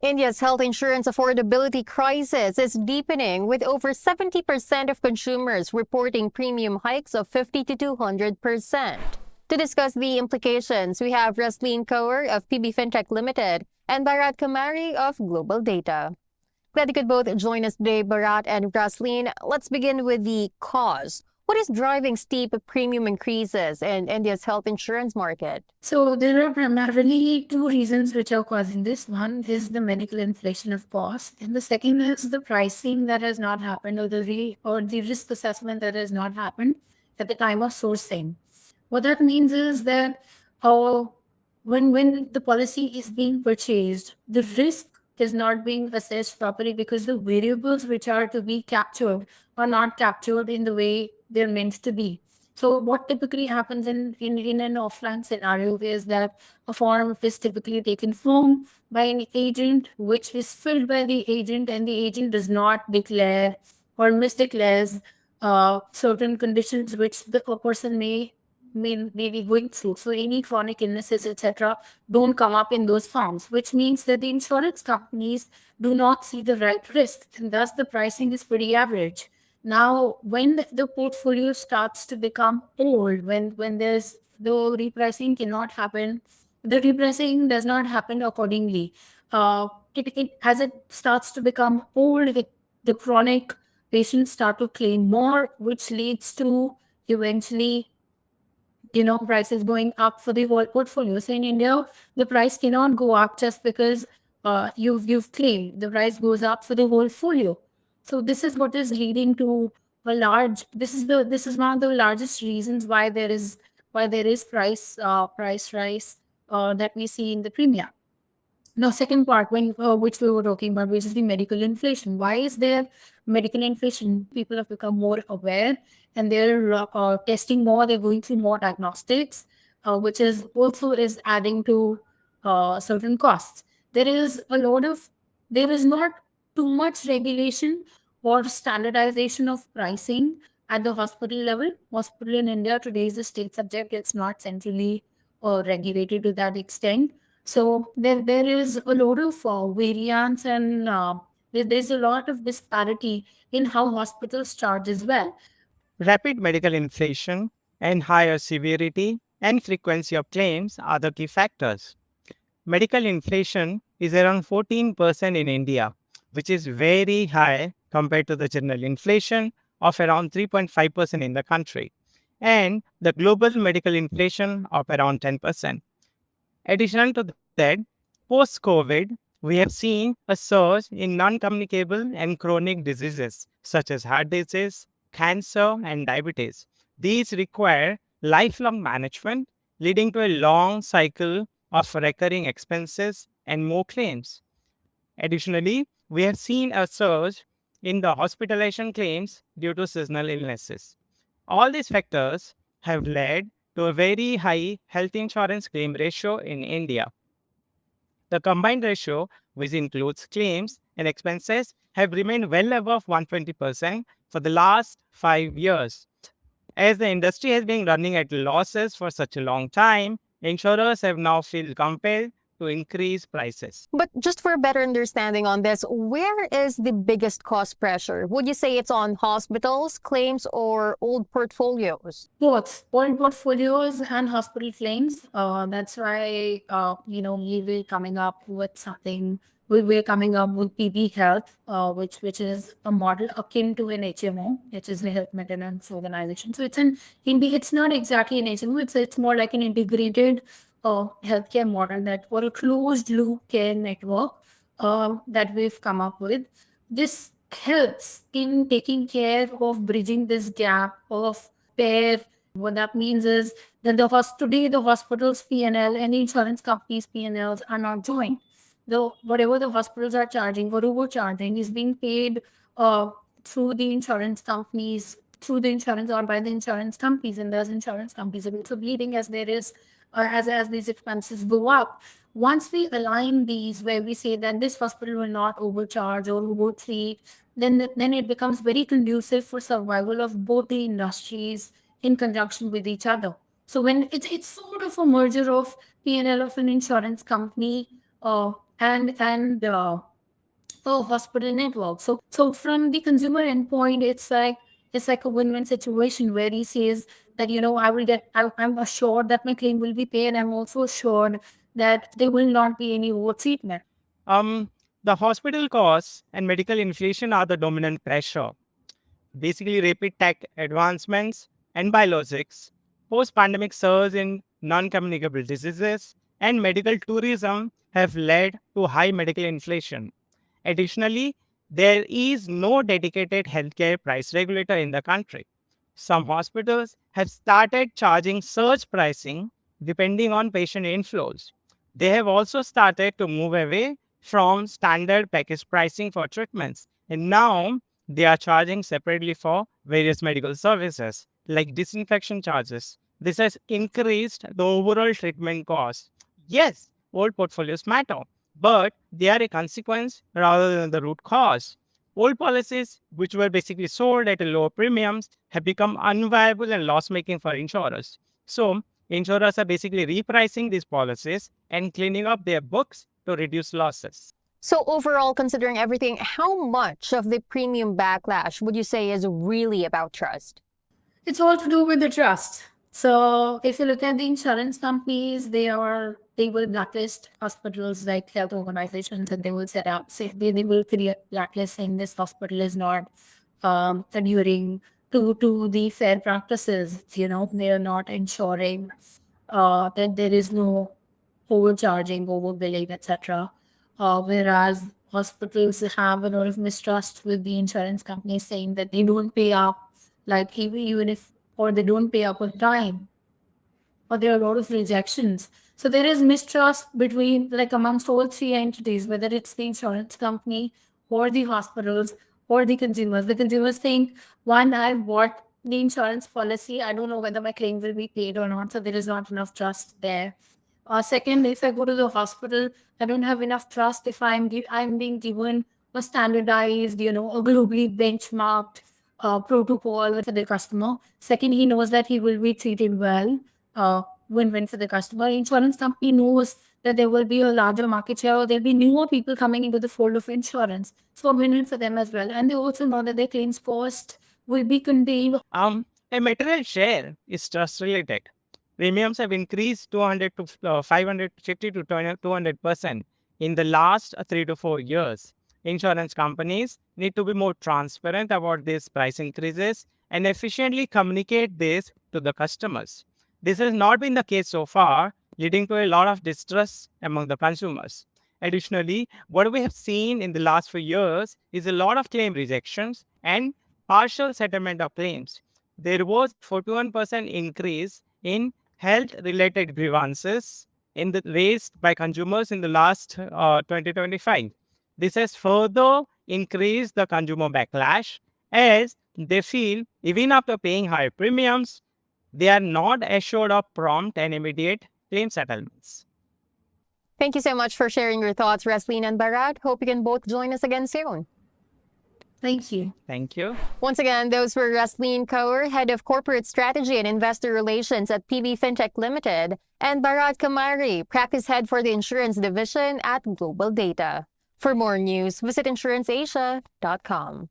India's health insurance affordability crisis is deepening, with over 70% of consumers reporting premium hikes of 50 to 200%. To discuss the implications, we have Raslin Kaur of PB Fintech Limited and Bharat Kamari of Global Data. Glad you could both join us today, Bharat and Raslin. Let's begin with the cause. What is driving steep premium increases in India's health insurance market? So there are primarily two reasons which are causing this. One is the medical inflation of cost, and the second is the pricing that has not happened, or the risk assessment that has not happened at the time of sourcing. What that means is that uh, when the policy is being purchased, the risk is not being assessed properly because the variables which are to be captured are not captured in the way they're meant to be. So what typically happens in an offline scenario is that a form is typically taken from by an agent, which is filled by the agent, and the agent does not declare or misdeclares certain conditions which the person may be going through. So any chronic illnesses, etc., don't come up in those forms, which means that the insurance companies do not see the right risk, and thus the pricing is pretty average. Now, when the portfolio starts to become old, when there's the repricing cannot happen, the repricing does not happen accordingly. It as it starts to become old, the chronic patients start to claim more, which leads to eventually prices going up for the whole portfolio. So in India, the price cannot go up just because you've claimed. The price goes up for the whole folio. So this is what is leading to a large. This is one of the largest reasons why there is price rise that we see in the premium. Now, second part, when which we were talking about, which is the medical inflation. Why is there medical inflation? People have become more aware, and they're testing more. They're going through more diagnostics, which is also is adding to certain costs. There is a lot of there is not too much regulation or standardization of pricing at the hospital level. Hospital in India today is a state subject. It's not centrally regulated to that extent. So there is a lot of variance, and there's a lot of disparity in how hospitals charge as well. Rapid medical inflation and higher severity and frequency of claims are the key factors. Medical inflation is around 14% in India, which is very high compared to the general inflation of around 3.5% in the country, and the global medical inflation of around 10%. Additional to that, post COVID, we have seen a surge in non communicable and chronic diseases such as heart disease, cancer, and diabetes. These require lifelong management, leading to a long cycle of recurring expenses and more claims. Additionally, we have seen a surge in the hospitalization claims due to seasonal illnesses. All these factors have led to a very high health insurance claim ratio in India. The combined ratio, which includes claims and expenses, have remained well above 120% for the last 5 years. As the industry has been running at losses for such a long time, insurers have now feel compelled to increase prices. But just for a better understanding on this, where is the biggest cost pressure? Would you say it's on hospitals, claims, or old portfolios? Both old portfolios and hospital claims. That's why we were coming up with something. We were coming up with PB Health, which is a model akin to an HMO, which is a health maintenance organization. So it's not exactly an HMO. It's more like an integrated healthcare model, that or a closed loop care network that we've come up with. This helps in taking care of bridging this gap of pair. What that means is that today the hospital's P&L and the insurance company's P&Ls are not joined. Whatever the hospitals are charging or overcharging is being paid through the insurance companies, through the insurance or by the insurance companies, and those insurance companies are also bleeding as there is as these expenses go up. Once we align these, where we say that this hospital will not overcharge or overtreat, then it becomes very conducive for survival of both the industries in conjunction with each other. So when it's sort of a merger of P&L of an insurance company and hospital network. So from the consumer endpoint, it's like a win-win situation where he says that I'm assured that my claim will be paid. I'm also assured that there will not be any over treatment. Um, the hospital costs and medical inflation are the dominant pressure. Basically, rapid tech advancements and biologics, post pandemic surge in non communicable diseases, and medical tourism have led to high medical inflation. Additionally, there is no dedicated healthcare price regulator in the country. Some hospitals have started charging surge pricing depending on patient inflows. They have also started to move away from standard package pricing for treatments, and now they are charging separately for various medical services like disinfection charges. This has increased the overall treatment cost. Yes, old portfolios matter, but they are a consequence rather than the root cause. Old policies, which were basically sold at a lower premiums, have become unviable and loss making for insurers. So, insurers are basically repricing these policies and cleaning up their books to reduce losses. So overall, considering everything, how much of the premium backlash would you say is really about trust? It's all to do with the trust. So if you look at the insurance companies, they will blacklist hospitals like health organizations, and they will set up say they will create blacklist saying this hospital is not adhering to the fair practices. They are not ensuring that there is no overcharging, overbilling, etc. Whereas hospitals have a lot of mistrust with the insurance companies saying that they don't pay up, like even if, or they don't pay up on time, or there are a lot of rejections. So there is mistrust between, like, amongst all three entities, whether it's the insurance company or the hospitals or the consumers. The consumers think, one, I've bought the insurance policy, I don't know whether my claim will be paid or not, so there is not enough trust there. Second, if I go to the hospital, I don't have enough trust if I'm being given a standardized, a globally benchmarked protocol for the customer. Second, he knows that he will be treated well. Win-win for the customer. Insurance company knows that there will be a larger market share, or there'll be newer people coming into the fold of insurance. So win-win for them as well. And they also know that their claims cost will be contained. A material share is trust related. Premiums have increased 200 to 550 to 200% in the last 3 to 4 years. Insurance companies need to be more transparent about these price increases and efficiently communicate this to the customers. This has not been the case so far, leading to a lot of distrust among the consumers. Additionally, what we have seen in the last few years is a lot of claim rejections and partial settlement of claims. There was 41% increase in health-related grievances raised by consumers in the last 2025. This has further increased the consumer backlash as they feel even after paying high premiums, they are not assured of prompt and immediate claim settlements. Thank you so much for sharing your thoughts, Raslin and Bharat. Hope you can both join us again soon. Thank you. Thank you. Once again, those were Raslin Kaur, Head of Corporate Strategy and Investor Relations at PB Fintech Limited, and Bharat Kamari, Practice Head for the Insurance Division at Global Data. For more news, visit insuranceasia.com.